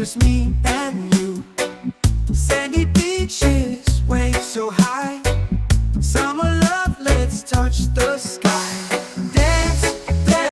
just me and you. Sandy beaches, waves so high. Summer love, let's touch the sky.